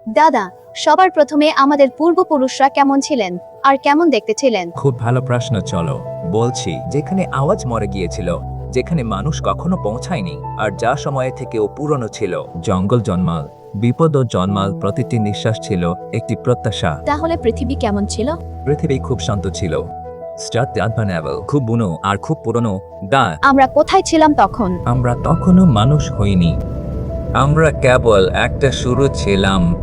দাদা, সবার প্রথমে আমাদের পূর্বপুরুষরা কেমন ছিলেন আর কেমন দেখতে ছিলেন? খুব ভালো প্রশ্ন, চলো বলছি। যেখানে আওয়াজ মরে গিয়েছিল, যেখানে মানুষ কখনো পৌঁছায়নি, আর যা সময়ে থেকেও পুরনো ছিল। জঙ্গল জন্মাল, বিপদও জন্মাল, প্রতিটি নিঃশ্বাস ছিল একটি প্রত্যাশা। তাহলে পৃথিবী কেমন ছিল? পৃথিবী খুব শান্ত ছিল। খুব বুনো আর খুব পুরনো দা। আমরা কোথায় ছিলাম তখন? আমরা তখনও মানুষ হইনি। আমরা কেবল একটা শুরু ছিলাম।